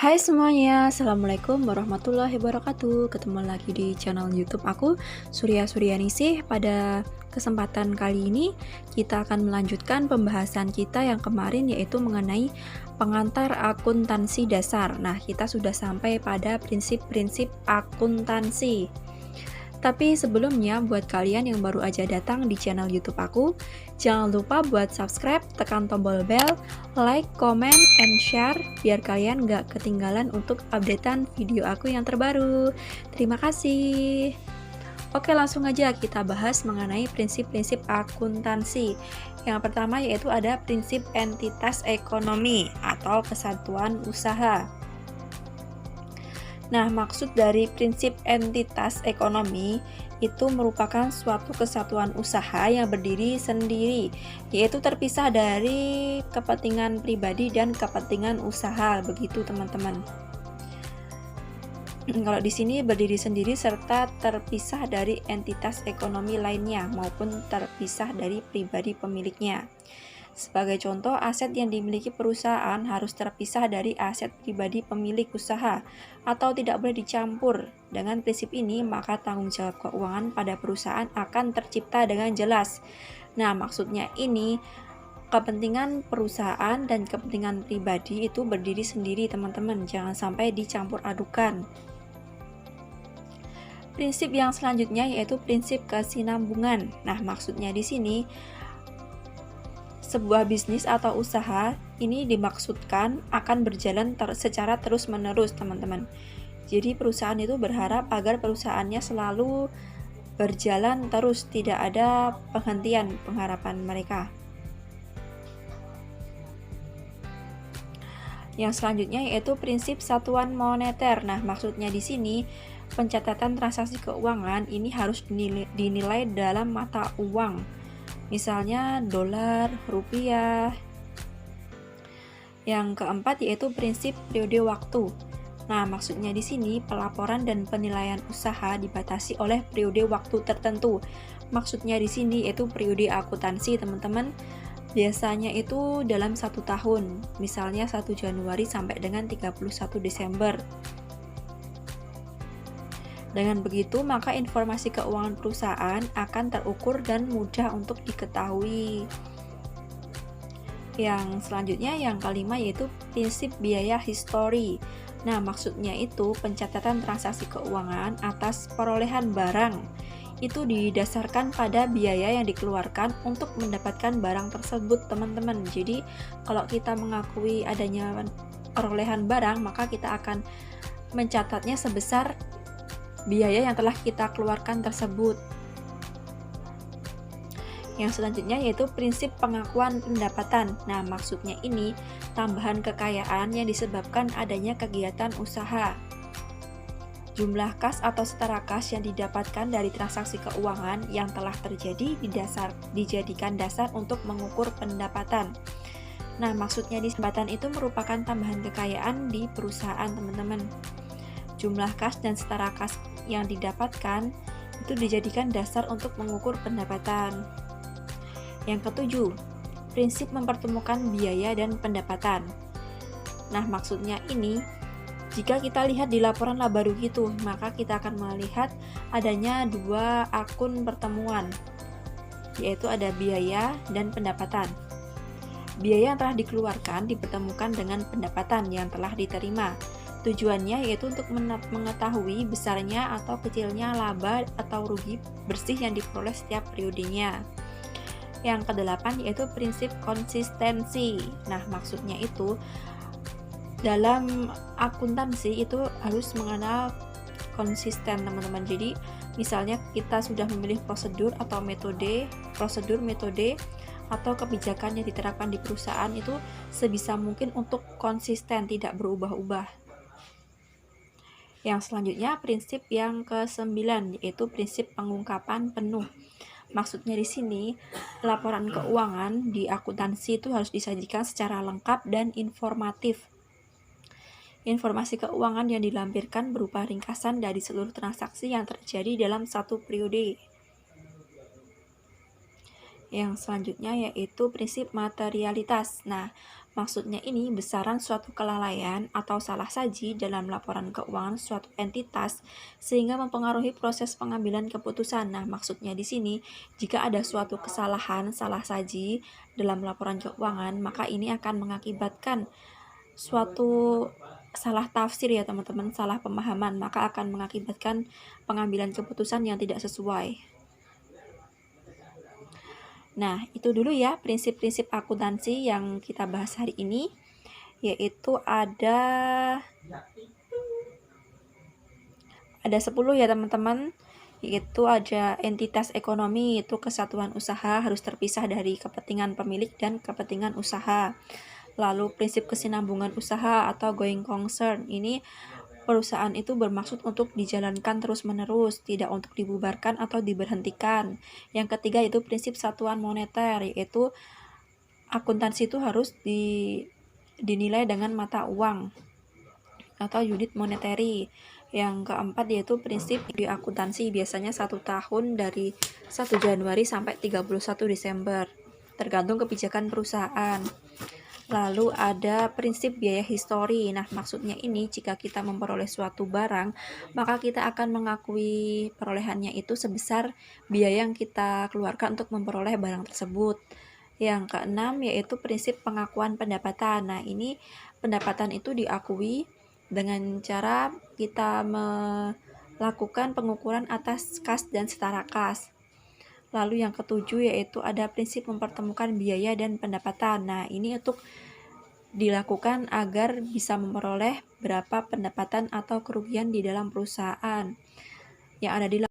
Hai semuanya, Assalamualaikum warahmatullahi wabarakatuh. Ketemu lagi di channel YouTube aku, Surya Suryaningsih. Pada kesempatan kali ini, kita akan melanjutkan pembahasan kita yang kemarin, yaitu mengenai pengantar akuntansi dasar. Nah, kita sudah sampai pada prinsip-prinsip akuntansi. Tapi sebelumnya, buat kalian yang baru aja datang di channel YouTube aku, jangan lupa buat subscribe, tekan tombol bell, like, comment, and share, biar kalian gak ketinggalan untuk updatean video aku yang terbaru. Terima kasih. Oke, langsung aja kita bahas mengenai prinsip-prinsip akuntansi. Yang pertama yaitu ada prinsip entitas ekonomi atau kesatuan usaha. Nah, maksud dari prinsip entitas ekonomi itu merupakan suatu kesatuan usaha yang berdiri sendiri, yaitu terpisah dari kepentingan pribadi dan kepentingan usaha, begitu teman-teman. Kalau di sini berdiri sendiri serta terpisah dari entitas ekonomi lainnya maupun terpisah dari pribadi pemiliknya. Sebagai contoh, aset yang dimiliki perusahaan harus terpisah dari aset pribadi pemilik usaha atau tidak boleh dicampur. Dengan prinsip ini, maka tanggung jawab keuangan pada perusahaan akan tercipta dengan jelas. Nah, maksudnya ini kepentingan perusahaan dan kepentingan pribadi itu berdiri sendiri, teman-teman. Jangan sampai dicampur adukan. Prinsip yang selanjutnya yaitu prinsip kesinambungan. Nah, maksudnya di sini sebuah bisnis atau usaha ini dimaksudkan akan berjalan secara terus-menerus, teman-teman. Jadi perusahaan itu berharap agar perusahaannya selalu berjalan terus, tidak ada penghentian pengharapan mereka. Yang selanjutnya yaitu prinsip satuan moneter. Nah, maksudnya di sini pencatatan transaksi keuangan ini harus dinilai dalam mata uang. Misalnya dolar, rupiah. Yang keempat yaitu prinsip periode waktu. Nah, maksudnya di sini pelaporan dan penilaian usaha dibatasi oleh periode waktu tertentu. Maksudnya di sini yaitu periode akuntansi, teman-teman. Biasanya itu dalam 1 tahun, misalnya 1 Januari sampai dengan 31 Desember. Dengan begitu, maka informasi keuangan perusahaan akan terukur dan mudah untuk diketahui. Yang selanjutnya, yang kelima yaitu prinsip biaya histori. Nah, maksudnya itu pencatatan transaksi keuangan atas perolehan barang itu didasarkan pada biaya yang dikeluarkan untuk mendapatkan barang tersebut, teman-teman. Jadi, kalau kita mengakui adanya perolehan barang, maka kita akan mencatatnya sebesar biaya yang telah kita keluarkan tersebut. Yang selanjutnya yaitu prinsip pengakuan pendapatan. Nah, maksudnya ini tambahan kekayaan yang disebabkan adanya kegiatan usaha. Jumlah kas atau setara kas yang didapatkan dari transaksi keuangan yang telah terjadi dijadikan dasar untuk mengukur pendapatan. Nah, maksudnya pendapatan itu merupakan tambahan kekayaan di perusahaan, teman-teman. Jumlah kas dan setara kas yang didapatkan itu dijadikan dasar untuk mengukur pendapatan. Yang ketujuh, prinsip mempertemukan biaya dan pendapatan. Nah, maksudnya ini, jika kita lihat di laporan laba rugi itu, maka kita akan melihat adanya 2 akun pertemuan, yaitu ada biaya dan pendapatan. Biaya yang telah dikeluarkan dipertemukan dengan pendapatan yang telah diterima. Tujuannya yaitu untuk mengetahui besarnya atau kecilnya laba atau rugi bersih yang diperoleh setiap periodenya. Yang kedelapan yaitu prinsip konsistensi. Nah, maksudnya itu dalam akuntansi itu harus mengenal konsisten, teman-teman. Jadi, misalnya kita sudah memilih prosedur, metode, atau kebijakan yang diterapkan di perusahaan itu sebisa mungkin untuk konsisten, tidak berubah-ubah. Yang selanjutnya prinsip yang ke-9 yaitu prinsip pengungkapan penuh. Maksudnya di sini laporan keuangan di akuntansi itu harus disajikan secara lengkap dan informatif. Informasi keuangan yang dilampirkan berupa ringkasan dari seluruh transaksi yang terjadi dalam satu periode. Yang selanjutnya yaitu prinsip materialitas. Nah, maksudnya ini besaran suatu kelalaian atau salah saji dalam laporan keuangan suatu entitas sehingga mempengaruhi proses pengambilan keputusan. Nah, maksudnya di sini jika ada suatu kesalahan salah saji dalam laporan keuangan, maka ini akan mengakibatkan suatu salah tafsir ya teman-teman, salah pemahaman, maka akan mengakibatkan pengambilan keputusan yang tidak sesuai. Nah, itu dulu ya prinsip-prinsip akuntansi yang kita bahas hari ini, yaitu ada 10 ya teman-teman, yaitu ada entitas ekonomi, itu kesatuan usaha harus terpisah dari kepentingan pemilik dan kepentingan usaha. Lalu prinsip kesinambungan usaha atau going concern, ini perusahaan itu bermaksud untuk dijalankan terus-menerus, tidak untuk dibubarkan atau diberhentikan. Yang ketiga itu prinsip satuan moneter, yaitu akuntansi itu harus dinilai dengan mata uang atau unit monetary. Yang keempat yaitu prinsip di akuntansi biasanya 1 tahun dari 1 Januari sampai 31 Desember, tergantung kebijakan perusahaan. Lalu ada prinsip biaya histori. Nah, maksudnya ini jika kita memperoleh suatu barang, maka kita akan mengakui perolehannya itu sebesar biaya yang kita keluarkan untuk memperoleh barang tersebut. Yang keenam yaitu prinsip pengakuan pendapatan. Nah, ini pendapatan itu diakui dengan cara kita melakukan pengukuran atas kas dan setara kas. Lalu yang ketujuh yaitu ada prinsip mempertemukan biaya dan pendapatan. Nah, ini untuk dilakukan agar bisa memperoleh berapa pendapatan atau kerugian di dalam perusahaan yang ada di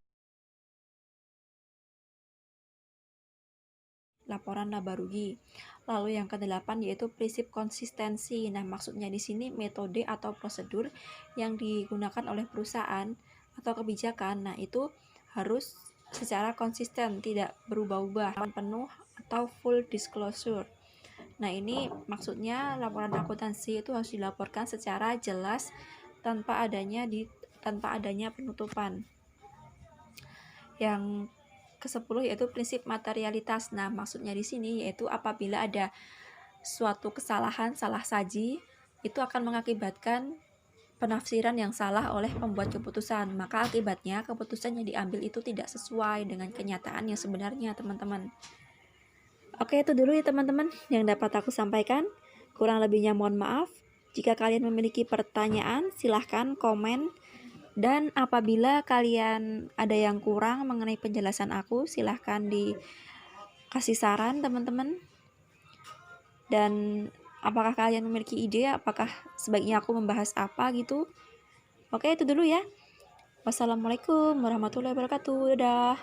laporan laba rugi. Lalu yang kedelapan yaitu prinsip konsistensi. Nah, maksudnya di sini metode atau prosedur yang digunakan oleh perusahaan atau kebijakan. Nah, itu harus secara konsisten, tidak berubah-ubah, penuh atau full disclosure. Nah, ini maksudnya laporan akuntansi itu harus dilaporkan secara jelas tanpa adanya penutupan. Yang ke-10 yaitu prinsip materialitas. Nah, maksudnya di sini yaitu apabila ada suatu kesalahan salah saji, itu akan mengakibatkan penafsiran yang salah oleh pembuat keputusan. Maka akibatnya keputusan yang diambil itu tidak sesuai dengan kenyataan yang sebenarnya, teman-teman. Oke, itu dulu ya teman-teman yang dapat aku sampaikan. Kurang lebihnya mohon maaf. Jika kalian memiliki pertanyaan, silahkan komen. Dan apabila kalian ada yang kurang mengenai penjelasan aku, silahkan dikasih saran teman-teman. Dan apakah kalian memiliki ide, apakah sebaiknya aku membahas apa gitu. Oke, itu dulu ya. Wassalamualaikum warahmatullahi wabarakatuh. Dadah.